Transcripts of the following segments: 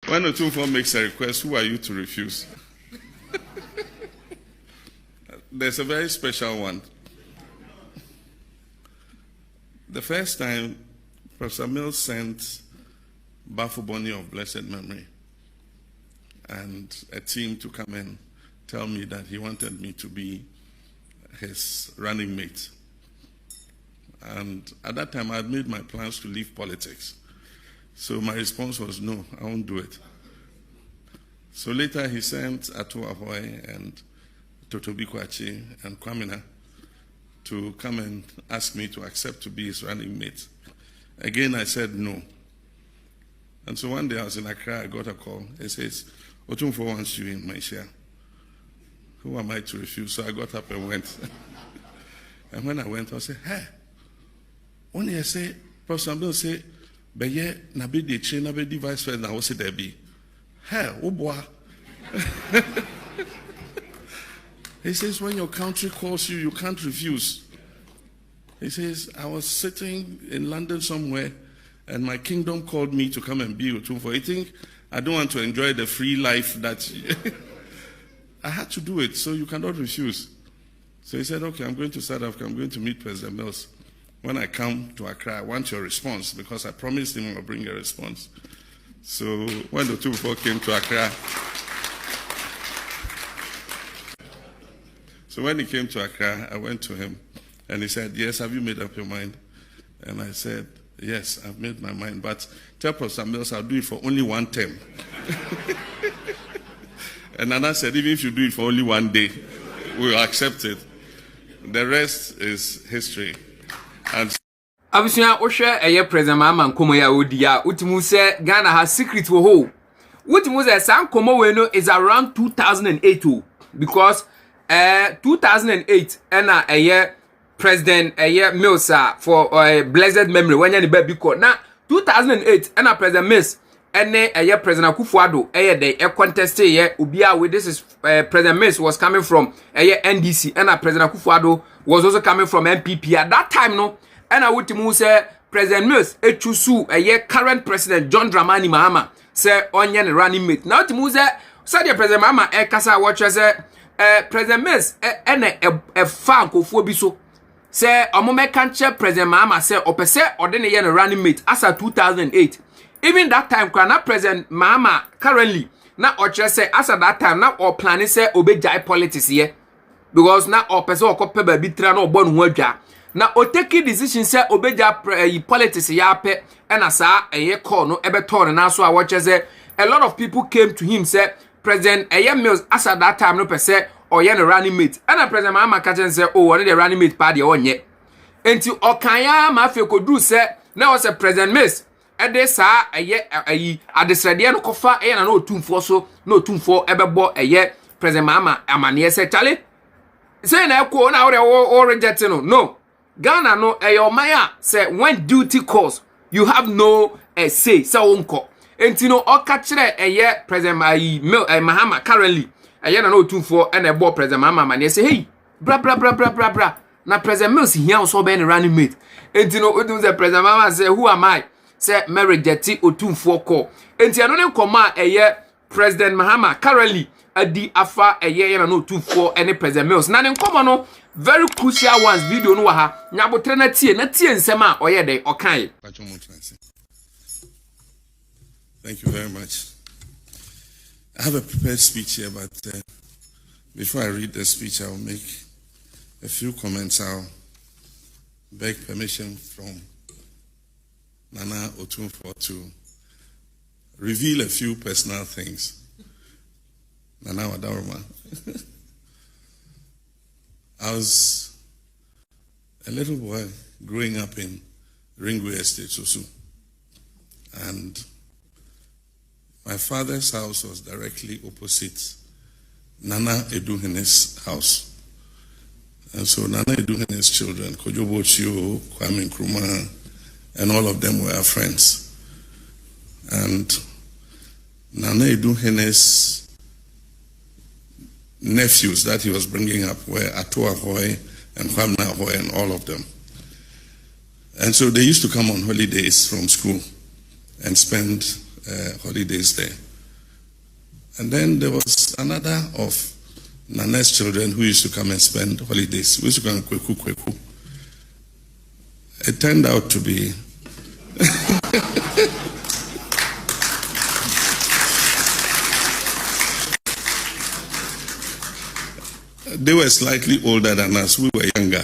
When Otumfour makes a request, who are you to refuse? There's a very special one. The first time, Professor Mills sent Bafuboni of blessed memory and a team to come and tell me that he wanted me to be his running mate. And at that time, I had made my plans to leave politics. So my response was, no, I won't do it. So later he sent Atta and Totobi Kwachi and Kwamina to come and ask me to accept to be his running mate. Again, I said no. And so one day I was in Accra, I got a call. He says, Otumfour wants you in my share. Who am I to refuse? So I got up and went. And when I went, I said, hey, only I say, Professor Ambil say, Beye, nabe de chain, nabe de vice president, I will say there be. Hey, oh boy. He says, when your country calls you, you can't refuse. He says, I was sitting in London somewhere, and my kingdom called me to come and be Otumfour. I think I don't want to enjoy the free life that I had to do it, so you cannot refuse. So he said, okay, I'm going to South Africa. I'm going to meet President Mills. When I come to Accra, I want your response, because I promised him I'll bring a response. So when the Otumfour came to Accra, so when he came to Accra, I went to him, and he said, yes, have you made up your mind? And I said, yes, I've made my mind, but tell Professor Mills I'll do it for only one term. And Nana said, even if you do it for only one day, we'll accept it. The rest is history. And Abusua ohwe eye President Mahama nkomo ya odia utimu se Ghana has secret wo ho. Utimu se san nkomo we no is around 2008 because 2008 ena eye President eye Mills for blessed memory when ya ne ba biko na 2008 ena President Mills ene eye President Akufo-Addo eye dey contest eye obia we this is President Mills was coming from eye NDC ena President Akufo-Addo was also coming from MPP at that time no and I would say President Mills echusu eye current President John Dramani Mahama say onye running mate now to say the President Mahama kasa watch say President Mills a fan kofuo bi so say omome kanche President Mahama say opese odene ye running mate as a 2008 even that time kana President Mahama currently na oche say as at that time na or planning say obejai politics here because na opese okope ba bi tra na obonu ho adwa na o take decision say obeja politics ya pe na sa eye call no ebe turn na so a watch say a lot of people came to him say President Mills as at that time no per say or ye running mate and President Mahama catch say oh one the running mate party onye enti okanya ma fe kodu say na was President Mills e dey sa eye adesrede no kofa eye na Otumfour so na Otumfour ebebo eye President Mahama amane say chale say na ko na o reject no Ghana no maya say when duty calls you have no say unko enti no okachire President Mahama currently na Otumfour and ebo President Mahama and say hey bra na President Mills here so be running mate enti no Otum say President Mahama say who am I say me reject Otumfour call enti ano ne koma President Mahama currently adi afa na Otumfour and President Mills na ne nkoma no very crucial ones video no ha nyabotre na tie nsema oye dey okan. Thank you very much. I have a prepared speech here, but before I read the speech, I'll make a few comments. I'll beg permission from Nana Otumfour to reveal a few personal things. Nana Wadaroma. I was a little boy growing up in Ringway Estate, Sosu. And my father's house was directly opposite Nana Eduhene's house. And so Nana Eduhene's children, Kojo Bochio, Kwame Nkrumah, and all of them were our friends. And Nana Eduhene's nephews that he was bringing up were Atta and Kwamina and all of them. And so they used to come on holidays from school and spend holidays there. And then there was another of Nana's children who used to come and spend holidays. We used to go and kweku. It turned out to be they were slightly older than us. We were younger.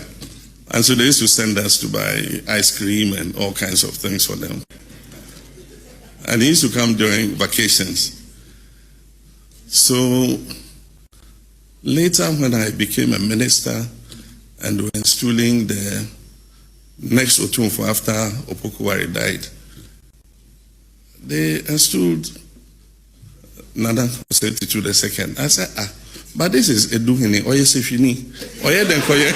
And so they used to send us to buy ice cream and all kinds of things for them. And he used to come during vacations. So later when I became a minister and were installing the next Otumfour after Opokuwari died, they installed Nana Osei the second. I said, but this is Eduhini, Oye Sefini, Oye Denkoye.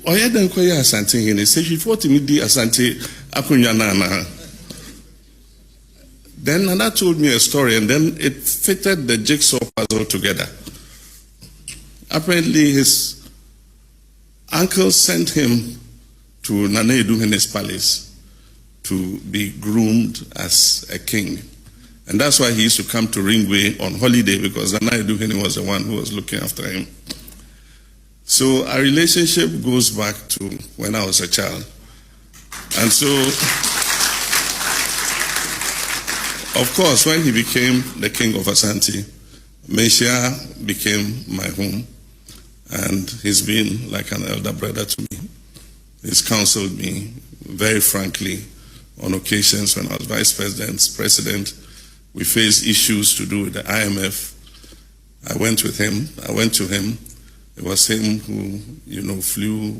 Oye Denkoye Asante Hini, Sefi 40 midi Asante Akunyana. Then Nana told me a story, and then it fitted the jigsaw puzzle together. Apparently, his uncle sent him to Nana Eduhini's palace to be groomed as a king. And that's why he used to come to Ringway on holiday, because Nana Eduhini was the one who was looking after him. So our relationship goes back to when I was a child. And so, of course, when he became the king of Asante, Meshia became my home. And he's been like an elder brother to me. He's counseled me very frankly on occasions when I was vice president. We faced issues to do with the IMF. I went to him. It was him who,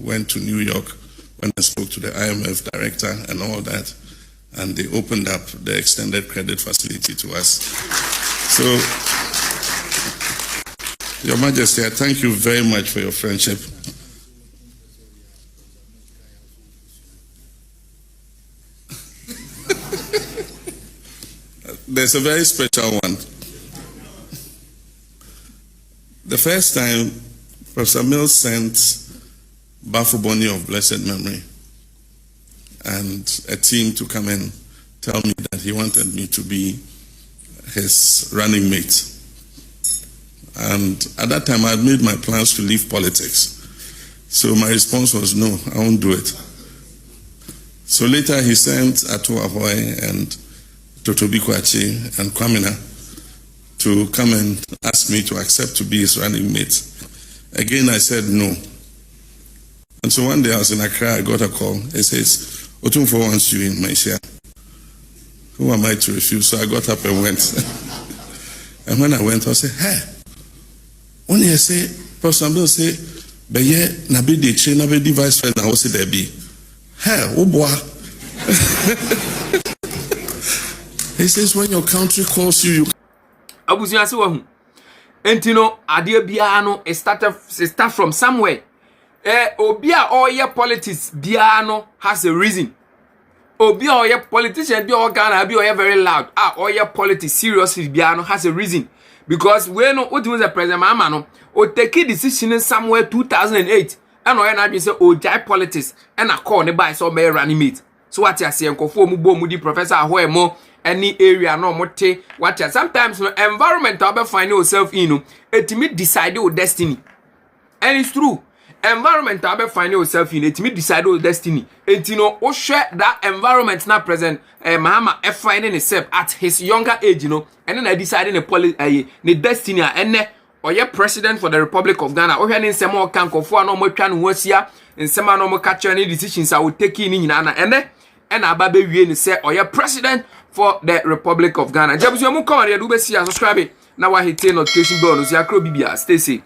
went to New York when I spoke to the IMF director and all that. And they opened up the extended credit facility to us. So, Your Majesty, I thank you very much for your friendship. There's a very special one. The first time, Professor Mills sent Bafuboni of blessed memory and a team to come and tell me that he wanted me to be his running mate. And at that time, I had made my plans to leave politics. So my response was, no, I won't do it. So later he sent Atta and Totobi Kwachi and Kwamina to come and ask me to accept to be his running mate. Again, I said no. And so one day I was in Accra, I got a call. It says, Otumfour wants you in Malaysia. Who am I to refuse? So I got up and went. And when I went, I said, hey, only I say, Professor Bill say, Beye, Nabi de Che, Nabi de Vice President, I was there be. Hey, oh boy. He says, when your country calls you, Abusia se wahu. Entino ade bia no start from somewhere. Obi a oye politics bia no has a reason. Obi a oye politician bia Ghana bia oye very loud. Oye politics seriously bia no has a reason. Because when what was the President Mahama no o take a decision somewhere 2008 and oye na say o jai politics and a call ne by so be running mate. So what you say nkofo mu bo mu di professor ahoemo any area no mote what sometimes no environment will find yourself in no etimi decide your destiny. And it's true. Environment will find yourself in etimi decide your destiny. Etino o share that environment na present Mahama finding himself at his younger age, and then I decided the destiny and or your president for the Republic of Ghana. Or any semo can confo no mo twa no hosia and sema no mo catch any decisions I would take in Nana and ababe wie ni say or your president for the Republic of Ghana. Jabusu mu come here do be see subscribe na wa hit notification bell no see akro bibia stay safe.